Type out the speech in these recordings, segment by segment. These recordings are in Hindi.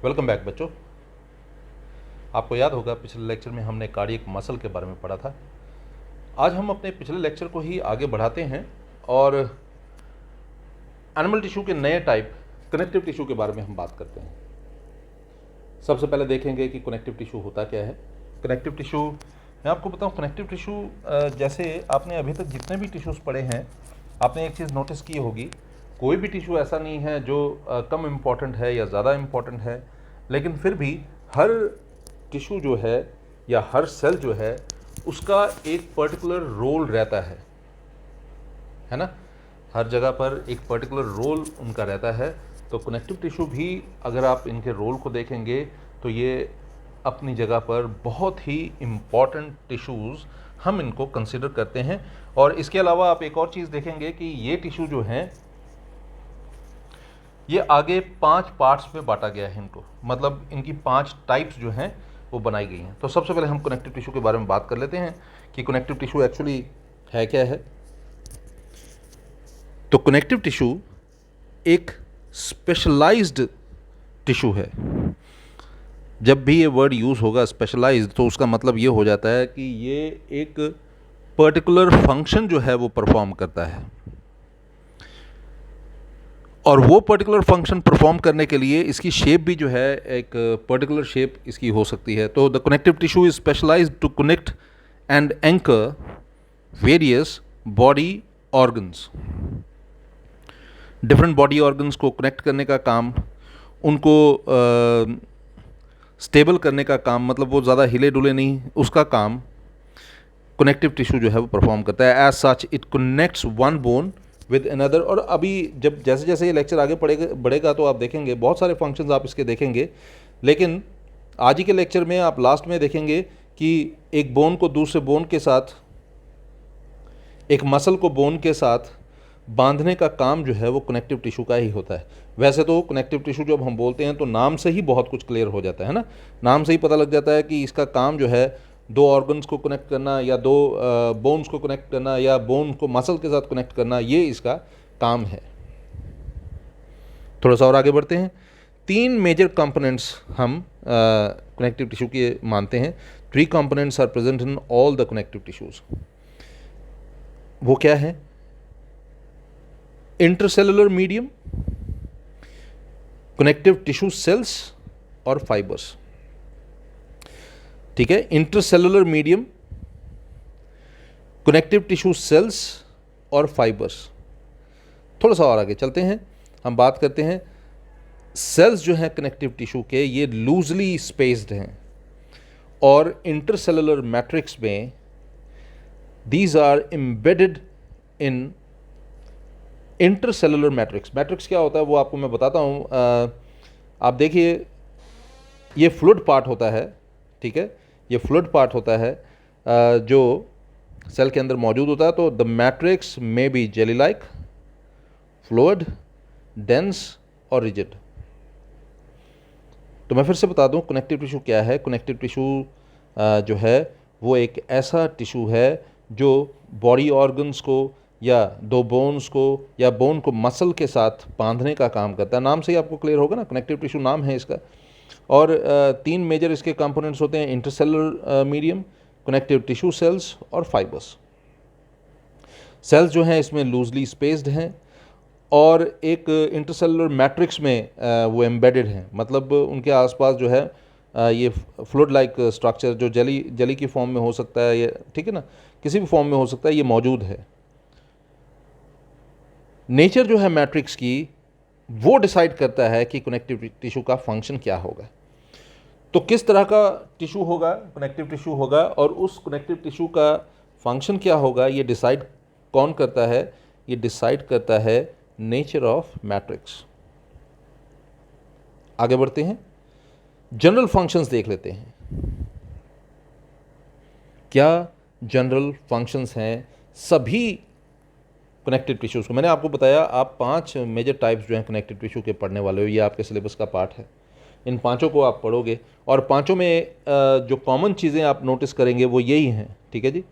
वेलकम बैक बच्चों। आपको याद होगा पिछले लेक्चर में हमने कार्डियक मसल के बारे में पढ़ा था। आज हम अपने पिछले लेक्चर को ही आगे बढ़ाते हैं और एनिमल टिश्यू के नए टाइप कनेक्टिव टिश्यू के बारे में हम बात करते हैं। सबसे पहले देखेंगे कि कनेक्टिव टिश्यू होता क्या है। कनेक्टिव टिश्यू, मैं आपको बताऊं, कनेक्टिव टिश्यू जैसे आपने अभी तक जितने भी टिश्यूज़ पढ़े हैं, आपने एक चीज़ नोटिस की होगी, कोई भी टिश्यू ऐसा नहीं है जो कम इम्पॉर्टेंट है या ज़्यादा इम्पॉर्टेंट है, लेकिन फिर भी हर टिश्यू जो है या हर सेल जो है उसका एक पर्टिकुलर रोल रहता है ना। हर जगह पर एक पर्टिकुलर रोल उनका रहता है। तो कनेक्टिव टिश्यू भी अगर आप इनके रोल को देखेंगे तो ये अपनी जगह पर बहुत ही इम्पॉर्टेंट टिश्यूज़ हम इनको कंसिडर करते हैं। और इसके अलावा आप एक और चीज़ देखेंगे कि ये टिश्यू जो हैं ये आगे 5 पार्ट्स में बांटा गया है इनको, मतलब इनकी 5 टाइप्स जो हैं वो बनाई गई हैं। तो सबसे पहले हम कनेक्टिव टिश्यू के बारे में बात कर लेते हैं कि कनेक्टिव टिश्यू एक्चुअली है क्या है। तो कनेक्टिव टिश्यू एक स्पेशलाइज्ड टिश्यू है। जब भी ये वर्ड यूज़ होगा स्पेशलाइज्ड, तो उसका मतलब ये हो जाता है कि ये एक पर्टिकुलर फंक्शन जो है वो परफॉर्म करता है, और वो पर्टिकुलर फंक्शन परफॉर्म करने के लिए इसकी शेप भी जो है एक पर्टिकुलर शेप इसकी हो सकती है। तो the connective tissue is specialized to connect and anchor various body organs. Different body organs को कनेक्ट करने का काम, उनको स्टेबल करने का काम, मतलब वो ज़्यादा हिले डुले नहीं, उसका काम कनेक्टिव टिश्यू जो है वो परफॉर्म करता है। As such it connects one bone with another. और अभी जब जैसे जैसे ये लेक्चर आगे बढ़ेगा तो आप देखेंगे बहुत सारे फंक्शंस आप इसके देखेंगे, लेकिन आज ही के लेक्चर में आप लास्ट में देखेंगे कि एक बोन को दूसरे बोन के साथ, एक मसल को बोन के साथ बांधने का काम जो है वो कनेक्टिव टिश्यू का ही होता है। वैसे तो कनेक्टिव टिश्यू जब हम बोलते हैं तो नाम से ही बहुत कुछ क्लियर हो जाता है ना, नाम से ही पता लग जाता है कि इसका काम जो है दो ऑर्गन्स को कनेक्ट करना या दो बोन्स को कनेक्ट करना या बोन को मसल के साथ कनेक्ट करना, ये इसका काम है। थोड़ा सा और आगे बढ़ते हैं। 3 मेजर कंपोनेंट्स हम कनेक्टिव टिश्यू के मानते हैं। 3 components are present in all the connective tissues. वो क्या है? Intercellular medium, connective tissue cells और फाइबर्स। ठीक है, intercellular medium, connective tissue cells और फाइबर्स। थोड़ा सा और आगे चलते हैं, हम बात करते हैं सेल्स जो हैं कनेक्टिव टिश्यू के, ये लूजली स्पेस्ड हैं, और इंटरसेलुलर मैट्रिक्स में these are embedded in intercellular matrix. Matrix क्या होता है वो आपको मैं बताता हूँ। आप देखिए, ये फ्लूइड पार्ट होता है, ठीक है, ये फ्लूइड पार्ट होता है जो सेल के अंदर मौजूद होता है। तो the matrix may be jelly like, fluid, dense और रिजिड। तो मैं फिर से बता दूं कनेक्टिव टिश्यू क्या है। कनेक्टिव टिश्यू जो है वो एक ऐसा टिश्यू है जो बॉडी ऑर्गन्स को या दो बोन्स को या बोन को मसल के साथ बांधने का काम करता है। नाम से ही आपको क्लियर होगा ना, कनेक्टिव टिश्यू नाम है इसका। और 3 मेजर इसके कंपोनेंट्स होते हैं, intercellular medium, connective tissue cells और फाइबर्स। सेल्स जो हैं इसमें लूजली स्पेस्ड हैं और एक इंटरसेलुलर मैट्रिक्स में वो एम्बेडेड हैं, मतलब उनके आसपास जो है ये फ्लूइड लाइक स्ट्रक्चर जो जली की फॉर्म में हो सकता है, ये ठीक है ना, किसी भी फॉर्म में हो सकता है, ये मौजूद है। नेचर जो है मैट्रिक्स की वो डिसाइड करता है कि कनेक्टिव टिश्यू का फंक्शन क्या होगा। तो किस तरह का टिश्यू होगा, कनेक्टिव टिश्यू होगा, और उस कनेक्टिव टिश्यू का फंक्शन क्या होगा, ये डिसाइड कौन करता है? ये डिसाइड करता है नेचर ऑफ मैट्रिक्स। आगे बढ़ते हैं, जनरल फंक्शंस देख लेते हैं। क्या जनरल फंक्शंस हैं सभी कनेक्टिव टिश्यूज़ को? मैंने आपको बताया आप 5 मेजर टाइप्स जो हैं कनेक्टिव टिश्यू के पढ़ने वाले हो, ये आपके सिलेबस का पार्ट है। इन 5 को आप पढ़ोगे और 5 में जो कॉमन चीज़ें आप नोटिस करेंगे वो यही हैं, ठीक है जी।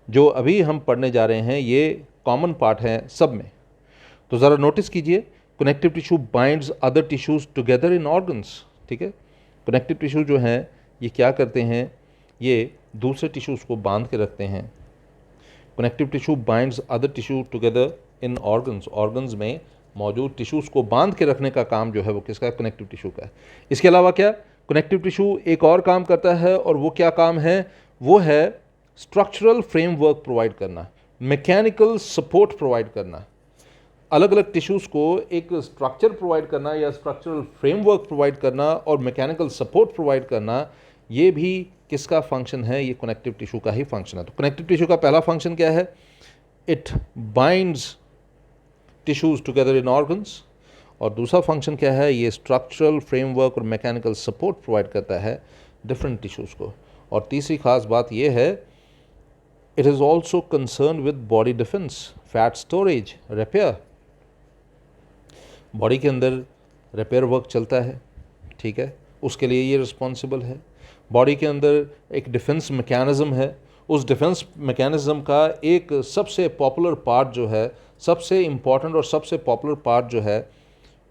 जो अभी हम पढ़ने जा रहे हैं ये कॉमन पार्ट हैं सब में। तो ज़रा नोटिस कीजिए, connective tissue binds other tissues together in organs, ठीक है। कनेक्टिव टिश्यू जो हैं ये क्या करते हैं, ये दूसरे टिश्यूज़ को बांध के रखते हैं। Connective tissue binds other tissue together in organs, organs में मौजूद टिश्यूज़ को बांध के रखने का काम जो है वो किसका है, कनेक्टिव टिश्यू का है। इसके अलावा क्या कनेक्टिव टिश्यू एक और काम करता है, और वो क्या काम है, वो है स्ट्रक्चरल फ्रेमवर्क प्रोवाइड करना, मैकेनिकल सपोर्ट प्रोवाइड करना। अलग अलग टिश्यूज़ को एक स्ट्रक्चर प्रोवाइड करना या स्ट्रक्चरल फ्रेमवर्क प्रोवाइड करना और मैकेनिकल सपोर्ट प्रोवाइड करना, ये भी किसका फंक्शन है, ये कनेक्टिव टिश्यू का ही फंक्शन है। तो कनेक्टिव टिश्यू का पहला फंक्शन क्या है, it binds tissues together in organs, और दूसरा फंक्शन क्या है, ये स्ट्रक्चरल फ्रेमवर्क और मैकेनिकल सपोर्ट प्रोवाइड करता है डिफरेंट टिश्यूज़ को। और तीसरी खास बात ये है, it is also concern with body defence, fat storage, repair. Body के अंदर रिपेयर वर्क चलता है, ठीक है, उसके लिए ये रिस्पॉन्सिबल है। बॉडी के अंदर एक डिफेंस मैकेनिज़्म है, उस डिफेंस मैकेनिज़्म का एक सबसे पॉपुलर पार्ट जो है, सबसे इम्पॉर्टेंट और सबसे पॉपुलर पार्ट जो है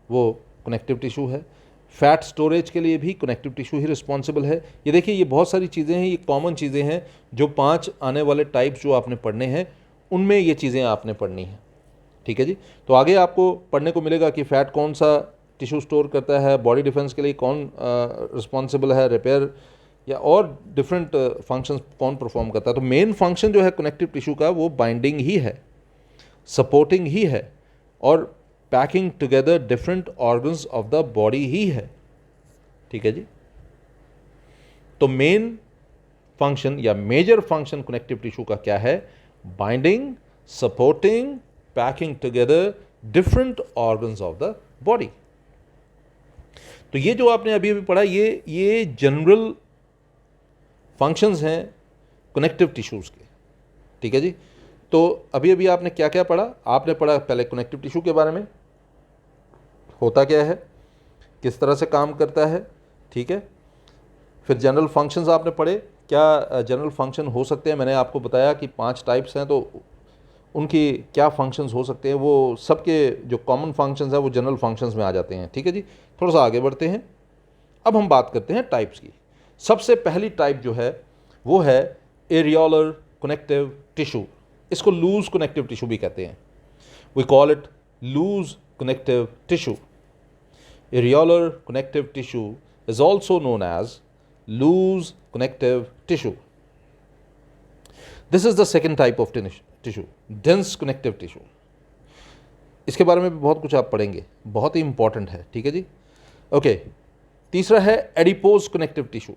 वो कनेक्टिव टिश्यू है। फैट स्टोरेज के लिए भी कनेक्टिव टिश्यू ही रिस्पॉन्सिबल है। ये देखिए, ये बहुत सारी चीज़ें हैं, ये कॉमन चीज़ें हैं, जो 5 आने वाले टाइप्स जो आपने पढ़ने हैं उनमें ये चीज़ें आपने पढ़नी हैं, ठीक है जी। तो आगे आपको पढ़ने को मिलेगा कि फ़ैट कौन सा टिश्यू स्टोर करता है, बॉडी डिफेंस के लिए कौन रिस्पॉन्सिबल है, रिपेयर या और डिफरेंट फंक्शंस कौन परफॉर्म करता है। तो मेन फंक्शन जो है कनेक्टिव टिश्यू का वो बाइंडिंग ही है, सपोर्टिंग ही है, और packing together different organs of the body ही है, ठीक है जी। तो मेन फंक्शन या मेजर फंक्शन कनेक्टिव टिश्यू का क्या है, binding, supporting, packing together different organs of the body. तो ये जो आपने अभी अभी पढ़ा, ये जनरल फंक्शंस हैं कनेक्टिव टिश्यूज़ के, ठीक है जी। तो अभी अभी आपने क्या क्या पढ़ा, आपने पढ़ा पहले कनेक्टिव टिश्यू के बारे में, होता क्या है, किस तरह से काम करता है, ठीक है। फिर जनरल फंक्शंस आपने पढ़े, क्या जनरल फंक्शन हो सकते हैं, मैंने आपको बताया कि 5 टाइप्स हैं, तो उनकी क्या फंक्शंस हो सकते हैं, वो सबके जो कॉमन फंक्शंस हैं वो जनरल फंक्शंस में आ जाते हैं, ठीक है जी। थोड़ा सा आगे बढ़ते हैं, अब हम बात करते हैं टाइप्स की। सबसे पहली टाइप जो है वो है एरियोलर कनेक्टिव टिश्यू, इसको लूज कनेक्टिव टिश्यू भी कहते हैं, we call it loose connective tissue. Areolar connective tissue is also known as loose connective tissue. This is the second type of tissue, dense connective tissue. इसके बारे में भी बहुत कुछ आप पढ़ेंगे, बहुत ही इंपॉर्टेंट है, ठीक है जी। ओके, तीसरा है एडिपोज कनेक्टिव टिश्यू,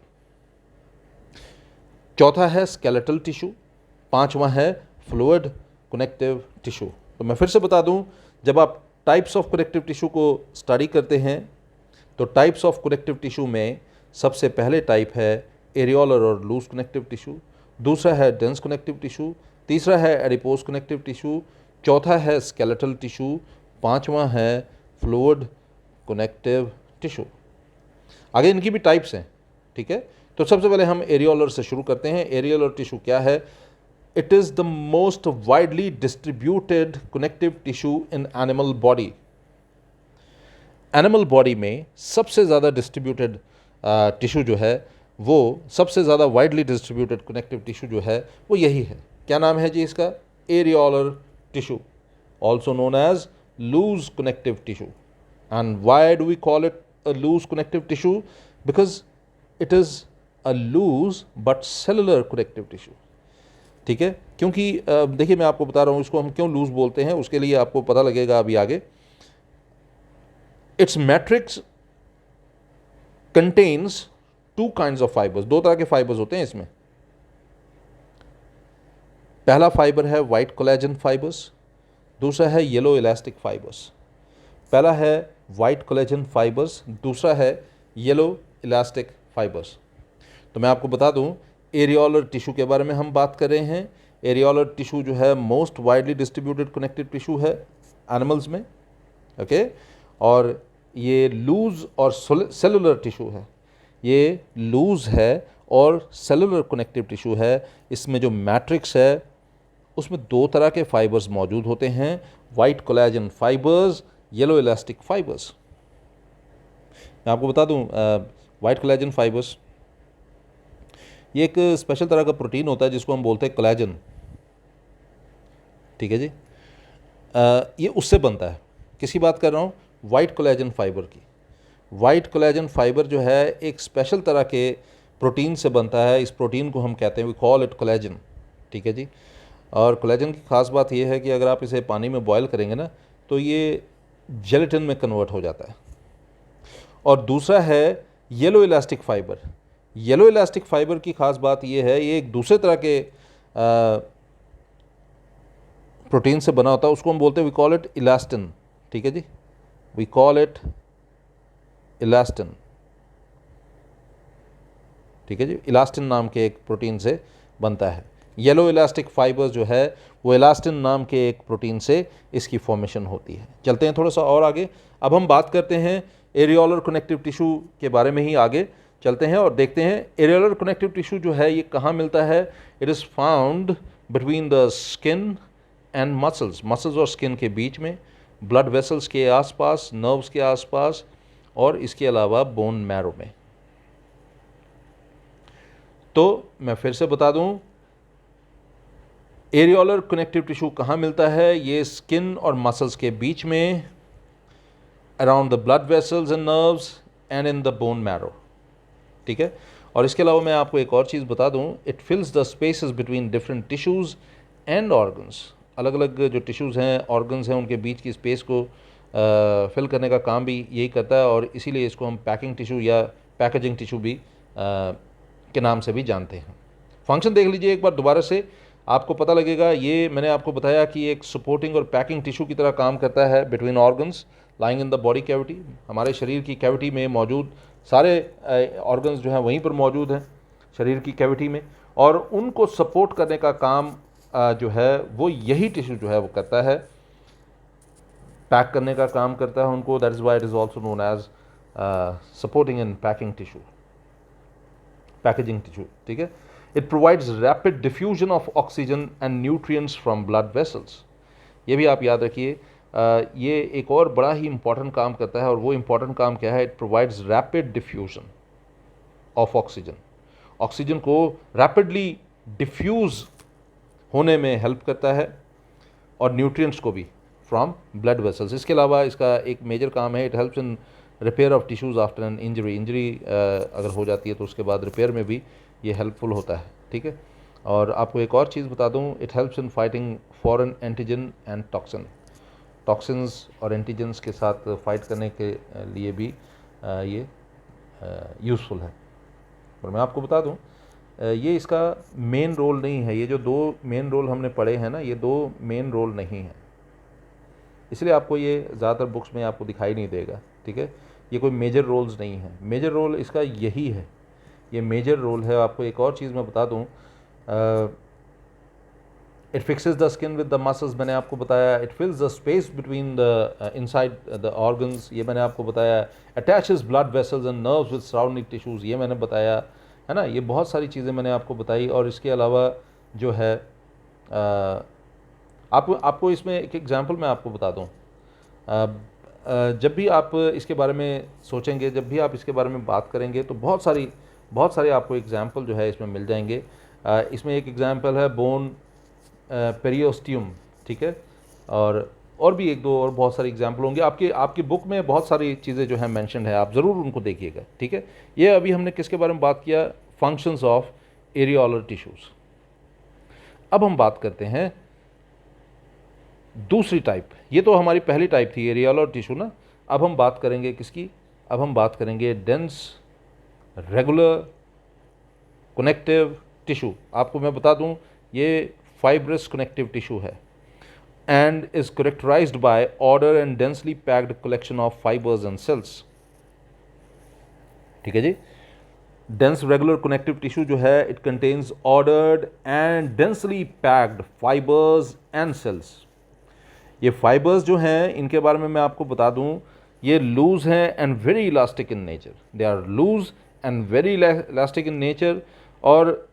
चौथा है स्केलेटल टिश्यू, पांचवा है फ्लूइड कनेक्टिव टिश्यू। तो मैं फिर से बता दूं, जब आप टाइप्स ऑफ कनेक्टिव टिश्यू को स्टडी करते हैं तो टाइप्स ऑफ कनेक्टिव टिश्यू में सबसे पहले टाइप है एरियोलर और लूज कनेक्टिव टिश्यू, दूसरा है डेंस कनेक्टिव टिश्यू, तीसरा है एडिपोज कनेक्टिव टिश्यू, चौथा है स्केलेटल टिश्यू, पांचवा है फ्लूइड कनेक्टिव टिश्यू। आगे इनकी भी टाइप्स हैं, ठीक है। तो सबसे पहले हम एरियोलर से शुरू करते हैं। एरियोलर टिश्यू क्या है, it is the most widely distributed connective tissue in animal body. Animal body में सबसे ज़्यादा डिस्ट्रीब्यूटेड टिश्यू जो है, वो सबसे ज़्यादा वाइडली डिस्ट्रीब्यूटेड कनेक्टिव टिश्यू जो है वो यही है। क्या नाम है जी इसका, areolar tissue, also known as loose connective tissue. And why do we call it a loose connective tissue, because it is a loose but cellular connective tissue, ठीक है। क्योंकि देखिए, मैं आपको बता रहा हूँ इसको हम क्यों लूज बोलते हैं, उसके लिए आपको पता लगेगा अभी आगे। Its matrix contains 2 kinds of fibers, 2 तरह के फाइबर्स होते हैं इसमें। पहला फाइबर है वाइट कोलेजन फाइबर्स, दूसरा है येलो इलास्टिक फाइबर्स। पहला है वाइट कोलेजन फाइबर्स, दूसरा है येलो इलास्टिक फाइबर्स। तो मैं आपको बता दूं, एरियोलर टिश्यू के बारे में हम बात कर रहे हैं। एरियोलर टिश्यू जो है most widely distributed connective tissue है एनिमल्स में, ओके। और ये लूज और सेलुलर टिश्यू है, ये लूज है और सेलुलर कनेक्टिव टिश्यू है। इसमें जो मैट्रिक्स है उसमें 2 तरह के फाइबर्स मौजूद होते हैं, white collagen fibres, yellow elastic fibres. मैं आपको बता दूं, वाइट कोलेजन फाइबर्स, ये एक स्पेशल तरह का प्रोटीन होता है जिसको हम बोलते हैं कोलेजन, ठीक है जी। ये उससे बनता है। किसकी बात कर रहा हूँ? वाइट कोलेजन फाइबर की। वाइट कोलेजन फाइबर जो है एक स्पेशल तरह के प्रोटीन से बनता है। इस प्रोटीन को हम कहते हैं, वी कॉल इट कोलेजन, ठीक है जी। और कोलेजन की ख़ास बात यह है कि अगर आप इसे पानी में बॉयल करेंगे ना तो ये जेलेटिन में कन्वर्ट हो जाता है। और दूसरा है yellow elastic fibre. Yellow elastic fibre की ख़ास बात यह है, ये एक दूसरे तरह के प्रोटीन से बना होता है, उसको हम बोलते हैं, वी कॉल इट इलास्टिन, ठीक है जी, वी कॉल इट इलास्टिन, ठीक है जी। इलास्टिन नाम के एक प्रोटीन से बनता है। येलो इलास्टिक फाइबर जो है वो इलास्टिन नाम के एक प्रोटीन से इसकी फॉर्मेशन होती है। चलते हैं थोड़ा सा और आगे। अब हम बात करते हैं एरियोलर कनेक्टिव टिश्यू के बारे में ही आगे चलते हैं और देखते हैं एरियोलर कनेक्टिव टिश्यू जो है ये कहाँ मिलता है। It is found between the skin and muscles, muscles और स्किन के बीच में, ब्लड वेसल्स के आसपास, नर्व्स के आसपास, और इसके अलावा बोन मैरो में। तो मैं फिर से बता दूं, एरियोलर कनेक्टिव टिश्यू कहाँ मिलता है? ये स्किन और मसल्स के बीच में, around the blood vessels and nerves and in the bone marrow, ठीक है। और इसके अलावा मैं आपको एक और चीज़ बता दूं, it फिल्स the spaces between different tissues and organs. अलग अलग जो टिश्यूज़ हैं, ऑर्गन्स हैं, उनके बीच की स्पेस को फिल करने का काम भी यही करता है, और इसीलिए इसको हम पैकिंग टिश्यू या पैकेजिंग टिश्यू भी के नाम से भी जानते हैं। फंक्शन देख लीजिए एक बार दोबारा से, आपको पता लगेगा। ये मैंने आपको बताया कि एक सपोर्टिंग और पैकिंग टिश्यू की तरह काम करता है between organs lying in the body cavity. हमारे शरीर की कैविटी में मौजूद सारे ऑर्गन्स जो हैं वहीं पर मौजूद हैं शरीर की कैविटी में, और उनको सपोर्ट करने का काम जो है वो यही टिश्यू जो है वो करता है, पैक करने का काम करता है उनको। That is why it is also known as supporting and packing tissue, packaging tissue, ठीक है। It provides rapid diffusion of oxygen and nutrients from blood vessels. ये भी आप याद रखिए, ये एक और बड़ा ही इंपॉर्टेंट काम करता है, और वो इंपॉर्टेंट काम क्या है? It provides rapid diffusion of oxygen. Oxygen को रैपिडली डिफ्यूज़ होने में हेल्प करता है, और न्यूट्रिएंट्स को भी फ्रॉम ब्लड वेसल्स। इसके अलावा इसका एक मेजर काम है, it helps in repair of tissues after an injury. Injury अगर हो जाती है तो उसके बाद रिपेयर में भी ये हेल्पफुल होता है, ठीक है। और आपको एक और चीज़ बता दूं, it helps in fighting foreign antigen and toxin. Toxins और एंटीजन्स के साथ फाइट करने के लिए भी ये यूज़फुल है। पर मैं आपको बता दूं, ये इसका मेन रोल नहीं है। ये जो दो मेन रोल हमने पढ़े हैं ना, ये दो मेन रोल नहीं हैं, इसलिए आपको ये ज़्यादातर बुक्स में आपको दिखाई नहीं देगा, ठीक है। ये कोई मेजर रोल्स नहीं है, मेजर रोल इसका यही है, ये मेजर रोल है। आपको एक और चीज़ मैं बता दूं, it fixes the skin with the muscles, मैंने आपको बताया। It फिल्स the space between the inside the organs, ये मैंने आपको बताया। Attaches blood vessels and nerves with surrounding tissues, ये मैंने बताया, है ना। ये बहुत सारी चीज़ें मैंने आपको बताई। और इसके अलावा जो है आपको इसमें एक एग्जांपल मैं आपको बता दूं, जब भी आप इसके बारे में सोचेंगे, जब भी आप इसके बारे में बात करेंगे, तो बहुत सारे आपको एग्जांपल जो है इसमें मिल जाएंगे। इसमें एक एग्जांपल है बोन पेरियोस्टियम, ठीक है। और भी एक दो और बहुत सारे एग्जांपल होंगे। आपकी बुक में बहुत सारी चीज़ें जो है मेंशन है, आप ज़रूर उनको देखिएगा, ठीक है। ये अभी हमने किसके बारे में बात किया? Functions of areolar tissues. अब हम बात करते हैं दूसरी टाइप। ये तो हमारी पहली टाइप थी एरियोलर टिश्यू ना। अब हम बात करेंगे किसकी? अब हम बात करेंगे डेंस रेगुलर कनेक्टिव टिश्यू। आपको मैं बता दूं, ये फाइब्रस कनेक्टिव टिश्यू है and is characterized by order and densely packed collection of fibres and cells, ठीक है जी। डेंस रेगुलर कनेक्टिव टिश्यू जो है, it contains ordered and densely packed fibres and cells. ये फाइबर्स जो हैं, इनके बारे में मैं आपको बता दूं, ये लूज हैं and very elastic in nature. They are loose and very elastic in nature, और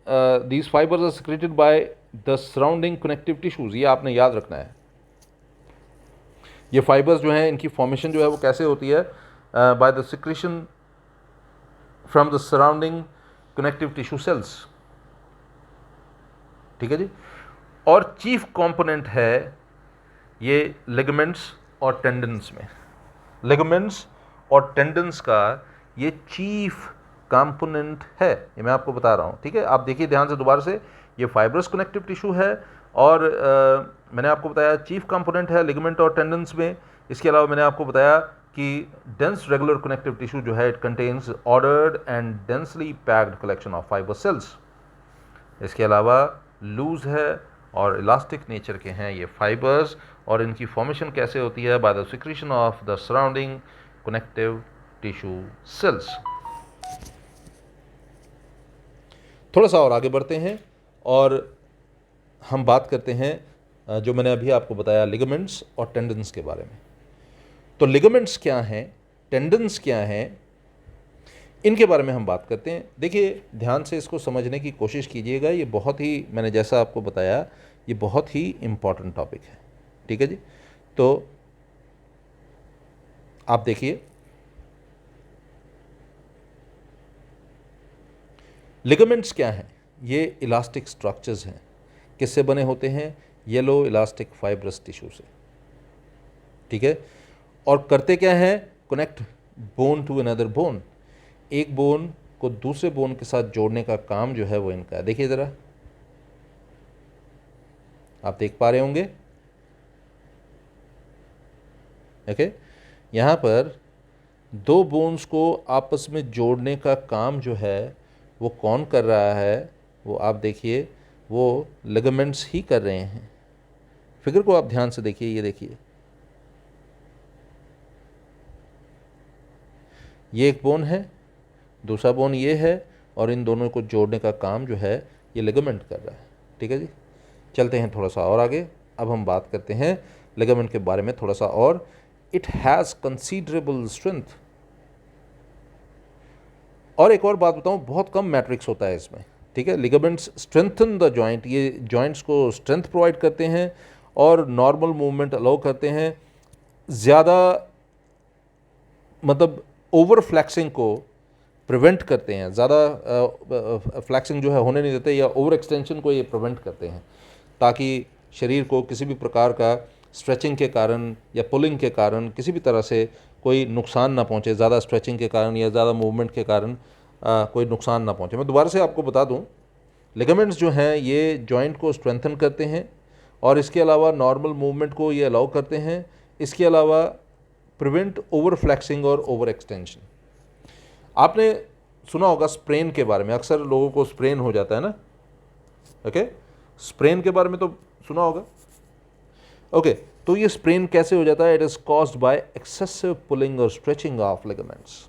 these fibres are secreted by the surrounding connective tissues. ये आपने याद रखना है। ये फाइबर्स जो हैं, इनकी फॉर्मेशन जो है वो कैसे होती है? By the secretion from the surrounding connective tissue sales, ठीक है जी। और चीफ कंपोनेंट है ये लिगामेंट्स और टेंडन्स में। लिगामेंट्स और टेंडन्स का ये चीफ कंपोनेंट है, ये मैं आपको बता रहा हूँ, ठीक है। आप देखिए ध्यान से दोबारा से, ये फाइब्रस कनेक्टिव टिश्यू है और मैंने आपको बताया चीफ कंपोनेंट है लिगामेंट और टेंडन्स में। इसके अलावा मैंने आपको बताया कि डेंस रेगुलर कनेक्टिव टिश्यू जो है it contains ordered and densely packed collection of fibre cells. इसके अलावा लूज है और इलास्टिक नेचर के हैं ये फाइबर्स, और इनकी फॉर्मेशन कैसे होती है, by the secretion of the surrounding connective tissue sales. थोड़ा सा और आगे बढ़ते हैं और हम बात करते हैं जो मैंने अभी आपको बताया लिगामेंट्स और टेंडन्स के बारे में। तो लिगामेंट्स क्या हैं, टेंडन्स क्या हैं, इनके बारे में हम बात करते हैं। देखिए ध्यान से इसको समझने की कोशिश कीजिएगा, ये बहुत ही, मैंने जैसा आपको बताया, ये बहुत ही इम्पॉर्टेंट टॉपिक है, ठीक है जी। तो आप देखिए लिगामेंट्स क्या हैं, ये इलास्टिक स्ट्रक्चर्स हैं। किससे बने होते हैं, येलो इलास्टिक फाइब्रस टिश्यू से, ठीक है। और करते क्या हैं, connect bone to another bone, एक बोन को दूसरे बोन के साथ जोड़ने का काम जो है वो इनका है। देखिए ज़रा, आप देख पा रहे होंगे, ओके। यहाँ पर दो बोन्स को आपस में जोड़ने का काम जो है वो कौन कर रहा है, वो आप देखिए, वो लिगामेंट्स ही कर रहे हैं। फिगर को आप ध्यान से देखिए, ये देखिए, ये एक बोन है, दूसरा बोन ये है, और इन दोनों को जोड़ने का काम जो है ये लिगामेंट कर रहा है, ठीक है जी। चलते हैं थोड़ा सा और आगे, अब हम बात करते हैं लिगामेंट के बारे में थोड़ा सा और। It has considerable strength. और एक और बात बताऊं, बहुत कम मैट्रिक्स होता है इसमें, ठीक है। लिगामेंट्स स्ट्रेंथन द जॉइंट, ये जॉइंट्स को स्ट्रेंथ प्रोवाइड करते हैं और नॉर्मल मूवमेंट अलाउ करते हैं। ज़्यादा मतलब ओवर फ्लैक्सिंग को प्रिवेंट करते हैं, ज़्यादा फ्लैक्सिंग जो है होने नहीं देते, या ओवर एक्सटेंशन को ये प्रिवेंट करते हैं, ताकि शरीर को किसी भी प्रकार का स्ट्रेचिंग के कारण या पुलिंग के कारण किसी भी तरह से कोई नुकसान ना पहुंचे, ज़्यादा स्ट्रेचिंग के कारण या ज़्यादा मूवमेंट के कारण कोई नुकसान ना पहुंचे। मैं दोबारा से आपको बता दूं, लिगामेंट्स जो हैं ये जॉइंट को स्ट्रेंथन करते हैं और इसके अलावा नॉर्मल मूवमेंट को ये अलाउ करते हैं। इसके अलावा प्रिवेंट ओवर फ्लैक्सिंग और ओवर एक्सटेंशन। आपने सुना होगा स्प्रेन के बारे में, अक्सर लोगों को स्प्रेन हो जाता है ना, ओके। स्प्रेन के बारे में तो सुना होगा, ओके। तो ये स्प्रेन कैसे हो जाता है, it is caused by excessive pulling और स्ट्रेचिंग ऑफ लिगामेंट्स।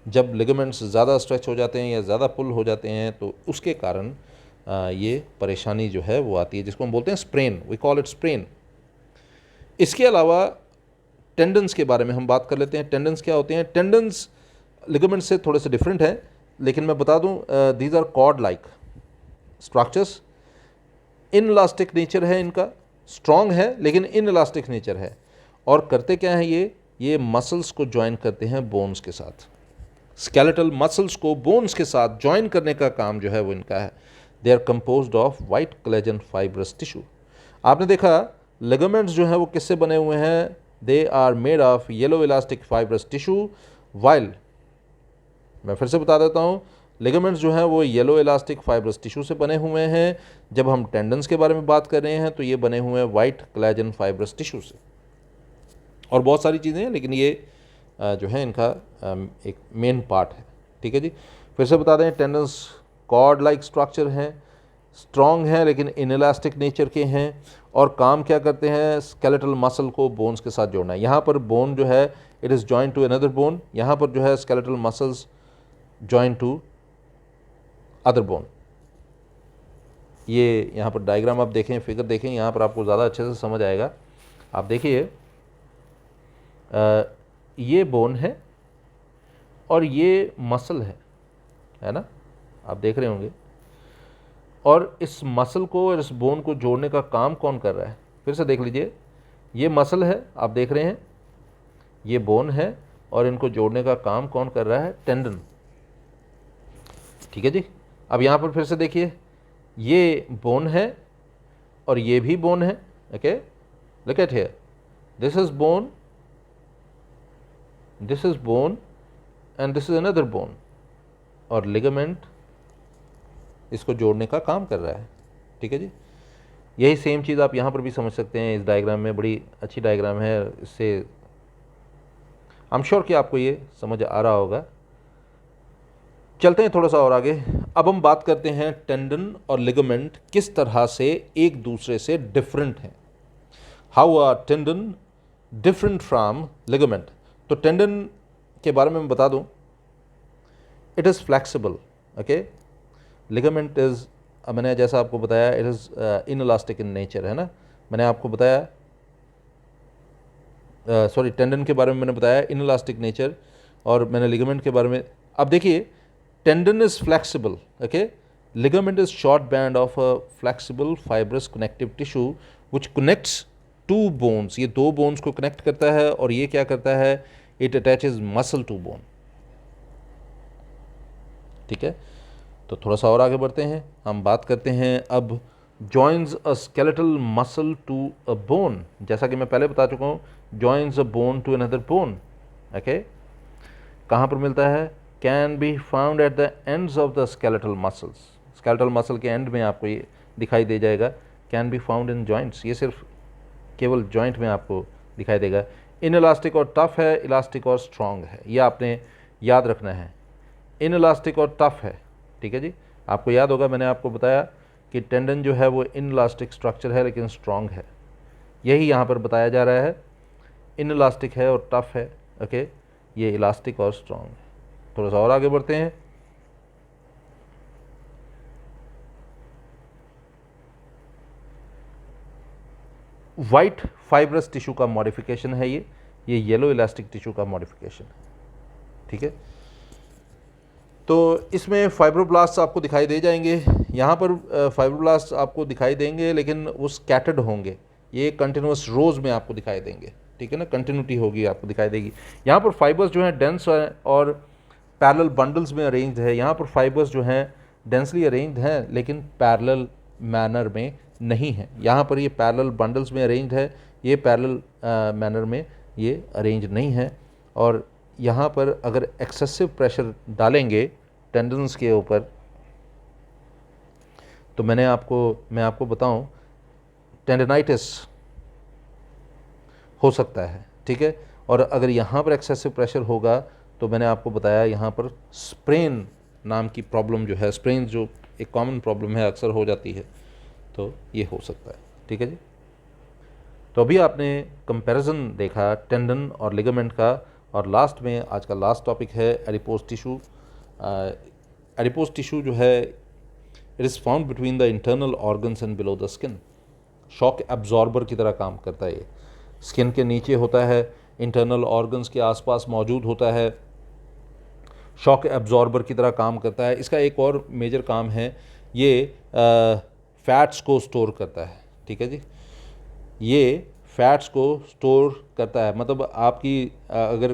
जब लिगामेंट्स ज़्यादा स्ट्रेच हो जाते हैं या ज़्यादा पुल हो जाते हैं तो उसके कारण ये परेशानी जो है वो आती है, जिसको हम बोलते हैं sprain, we call it sprain. इसके अलावा टेंडन्स के बारे में हम बात कर लेते हैं। टेंडन्स क्या होते हैं, टेंडन्स लिगामेंट से थोड़े से डिफरेंट हैं, लेकिन मैं बता दूं, these are cord like structures. Inelastic nature है इनका, स्ट्रॉन्ग है लेकिन इनइलास्टिक नेचर है। और करते क्या है, ये मसल्स को ज्वाइन करते हैं बोन्स के साथ, स्केलेटल मसल्स को बोन्स के साथ ज्वाइन करने का काम जो है वो इनका है। They are composed of white collagen fibrous tissue. आपने देखा लिगामेंट्स जो हैं वो किससे बने हुए हैं, they are made of yellow elastic fibrous tissue, while, मैं फिर से बता देता हूँ, लिगामेंट्स जो हैं वो येलो इलास्टिक फाइब्रस टिश्यू से बने हुए हैं। जब हम टेंडन्स के बारे में बात कर रहे हैं तो ये बने हुए हैं वाइट कोलेजन फाइब्रस टिश्यू से। और बहुत सारी चीज़ें हैं, लेकिन ये जो है इनका एक मेन पार्ट है, ठीक है जी। फिर से बता दें, टेंडन्स कॉर्ड लाइक स्ट्रक्चर हैं, स्ट्रॉन्ग हैं लेकिन इनइलास्टिक नेचर के हैं, और काम क्या करते हैं, स्केलेटल मसल को बोन्स के साथ जोड़ना है। यहाँ पर बोन जो है it is joint to another bone, यहाँ पर जो है skeletal muscles joint to other bone. ये यहाँ पर डायग्राम आप देखें, फिगर देखें, यहाँ पर आपको ज़्यादा अच्छे से समझ आएगा। आप देखिए, ये बोन है और ये मसल है ना, आप देख रहे होंगे। और इस मसल को और इस बोन को जोड़ने का काम कौन कर रहा है, फिर से देख लीजिए, ये मसल है, आप देख रहे हैं, ये बोन है और इनको जोड़ने का काम कौन कर रहा है? टेंडन। ठीक है जी। अब यहाँ पर फिर से देखिए, ये बोन है और ये भी बोन है। Okay, look at here, this is bone, this is bone and this is another bone, और लिगामेंट इसको जोड़ने का काम कर रहा है। ठीक है जी। यही सेम चीज़ आप यहाँ पर भी समझ सकते हैं। इस डायग्राम में बड़ी अच्छी डायग्राम है, इससे आई एम श्योर कि आपको ये समझ आ रहा होगा। चलते हैं थोड़ा सा और आगे। अब हम बात करते हैं टेंडन और लिगामेंट किस तरह से एक दूसरे से डिफरेंट हैं। How are tendon different from ligament. तो टेंडन के बारे में मैं बता दूं, it is flexible. Okay, ligament is, मैंने जैसा आपको बताया, it is inelastic in nature, है ना। मैंने आपको बताया, सॉरी, टेंडन के बारे में मैंने बताया इनइलास्टिक नेचर, और मैंने लिगामेंट के बारे में। अब देखिए, tendon is flexible, okay, ligament is short band of a flexible fibrous connective tissue which connects two bones. ये दो बोन्स को कनेक्ट करता है, और ये क्या करता है? It attaches muscle to bone. ठीक है, तो थोड़ा सा और आगे बढ़ते हैं। हम बात करते हैं अब joins a skeletal muscle to a bone. जैसा कि मैं पहले बता चुका हूँ, joins a bone to another bone. Okay, कहाँ पर मिलता है? Can be found at the ends of the skeletal muscles. Skeletal muscle के एंड में आपको ये दिखाई दे जाएगा, can be found in joints. ये सिर्फ केवल जॉइंट में आपको दिखाई देगा। इनइलास्टिक और टफ है, इलास्टिक और स्ट्रॉन्ग है, ये आपने याद रखना है। इनइलास्टिक और टफ है, ठीक है जी। आपको याद होगा, मैंने आपको बताया कि टेंडन जो है वो इनइलास्टिक स्ट्रक्चर है लेकिन स्ट्रॉन्ग है। यही यहाँ पर बताया जा रहा है, इनइलास्टिक है और टफ है। ओके, ये इलास्टिक और स्ट्रॉन्ग है। थोड़ा सा और आगे बढ़ते हैं। वाइट फाइब्रस टिश्यू का मॉडिफिकेशन है ये येलो इलास्टिक टिश्यू का मॉडिफिकेशन है। ठीक है, तो इसमें फाइब्रोब्लास्ट आपको दिखाई दे जाएंगे। यहाँ पर फाइब्रोब्लास्ट आपको दिखाई देंगे लेकिन वो स्कैटर्ड होंगे, ये कंटिन्यूस रोज में आपको दिखाई देंगे। ठीक है ना, कंटिन्यूटी होगी, आपको दिखाई देगी। यहाँ पर फाइबर्स जो हैं डेंस और पैरेलल बंडल्स में अरेंज्ड है। यहाँ पर फाइबर्स जो हैं डेंसली अरेंज्ड हैं लेकिन पैरेलल मैनर में नहीं है। यहाँ पर ये पैरेलल बंडल्स में अरेंज्ड है, ये पैरेलल मैनर में ये अरेंज नहीं है। और यहाँ पर अगर एक्सेसिव प्रेशर डालेंगे टेंडन्स के ऊपर, तो मैं आपको बताऊं, टेंडनाइटिस हो सकता है। ठीक है, और अगर यहाँ पर एक्सेसिव प्रेशर होगा तो मैंने आपको बताया यहाँ पर स्प्रेन नाम की प्रॉब्लम जो है, स्प्रेन जो एक कॉमन प्रॉब्लम है, अक्सर हो जाती है, तो ये हो सकता है। ठीक है जी। तो अभी आपने कंपैरिजन देखा टेंडन और लिगामेंट का, और लास्ट में आज का लास्ट टॉपिक है एडिपोज टिश्यू। एडिपोज टिश्यू जो है, it is found between the internal organs and below the skin. Shock absorber की तरह काम करता है ये। स्किन के नीचे होता है, इंटरनल ऑर्गन्स के आसपास मौजूद होता है, शॉक एब्जॉर्बर की तरह काम करता है। इसका एक और मेजर काम है, ये फैट्स को स्टोर करता है। ठीक है जी, ये फैट्स को स्टोर करता है। मतलब आपकी अगर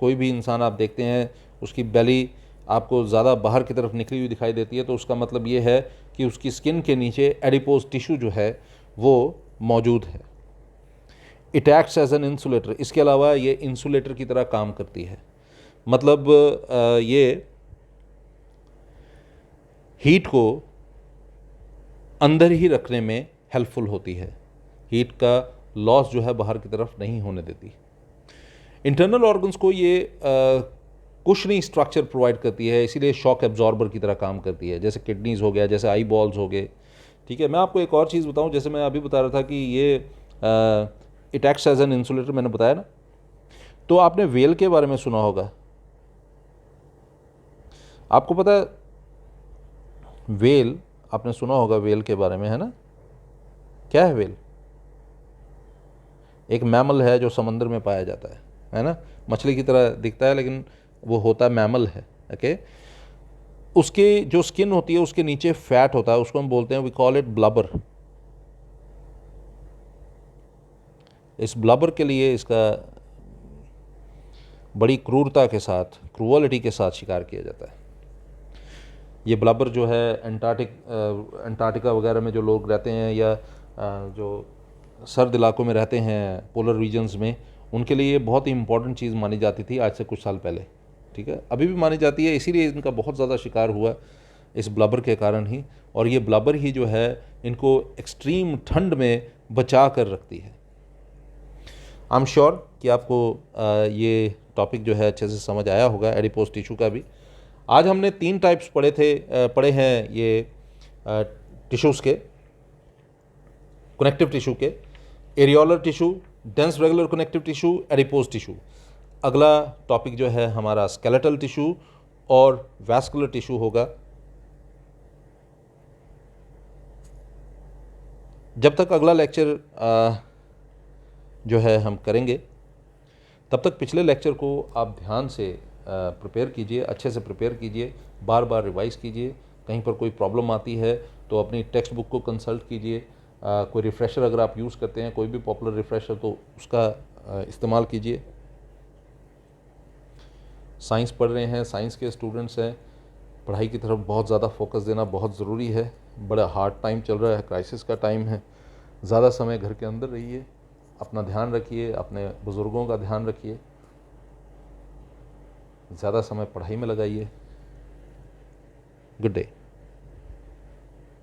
कोई भी इंसान आप देखते हैं, उसकी बेली आपको ज़्यादा बाहर की तरफ निकली हुई दिखाई देती है, तो उसका मतलब ये है कि उसकी स्किन के नीचे एडिपोज टिश्यू जो है वो मौजूद है। It acts as an insulator. इसके अलावा ये इंसुलेटर की तरह काम करती है। मतलब ये हीट को अंदर ही रखने में हेल्पफुल होती है, हीट का लॉस जो है बाहर की तरफ नहीं होने देती। इंटरनल ऑर्गन्स को ये कुशनी स्ट्रक्चर प्रोवाइड करती है, इसीलिए शॉक एब्जॉर्बर की तरह काम करती है। जैसे किडनीज हो गया, जैसे आई बॉल्स हो गए। ठीक है, मैं आपको एक और चीज़ बताऊं, जैसे मैं अभी बता रहा था कि ये it acts as an insulator, मैंने बताया ना। तो आपने वेल के बारे में सुना होगा, आपको पता है वेल, आपने सुना होगा वेल के बारे में, है ना। क्या है वेल? एक मैमल है जो समंदर में पाया जाता है ना। मछली की तरह दिखता है लेकिन वो होता मैमल है। ओके, उसके जो स्किन होती है उसके नीचे फैट होता है, उसको हम बोलते हैं, वी कॉल इट ब्लबर। इस ब्लबर के लिए इसका बड़ी क्रूरता के साथ, क्रूअलिटी के साथ शिकार किया जाता है। ये ब्लबर जो है अंटार्कटिका वगैरह में जो लोग रहते हैं या जो सर्द इलाकों में रहते हैं, पोलर रीजन्स में, उनके लिए ये बहुत ही इंपॉर्टेंट चीज़ मानी जाती थी आज से कुछ साल पहले। ठीक है, अभी भी मानी जाती है, इसीलिए इनका बहुत ज़्यादा शिकार हुआ इस ब्लबर के कारण ही। और ये ब्लबर ही जो है इनको एक्सट्रीम ठंड में बचा कर रखती है। आई एम श्योर कि आपको ये टॉपिक जो है अच्छे से समझ आया होगा एडिपोज टिश्यू का भी। आज हमने 3 टाइप्स पढ़े हैं ये टिश्यूज़ के, कनेक्टिव टिश्यू के, areolar tissue, dense regular connective tissue, adipose tissue. अगला टॉपिक जो है हमारा स्केलेटल टिश्यू और वैस्कुलर टिश्यू होगा। जब तक अगला लेक्चर जो है हम करेंगे, तब तक पिछले लेक्चर को आप ध्यान से प्रिपेयर कीजिए, अच्छे से प्रिपेयर कीजिए, बार बार रिवाइज़ कीजिए। कहीं पर कोई प्रॉब्लम आती है तो अपनी टेक्स्ट बुक को कंसल्ट कीजिए। कोई रिफ़्रेशर अगर आप यूज़ करते हैं, कोई भी पॉपुलर रिफ़्रेशर, तो उसका इस्तेमाल कीजिए। साइंस पढ़ रहे हैं, साइंस के स्टूडेंट्स हैं, पढ़ाई की तरफ बहुत ज़्यादा फोकस देना बहुत ज़रूरी है। बड़ा हार्ड टाइम चल रहा है, क्राइसिस का टाइम है। ज़्यादा समय घर के अंदर रहिए, अपना ध्यान रखिए, अपने बुज़ुर्गों का ध्यान रखिए, ज़्यादा समय पढ़ाई में लगाइए। Good day.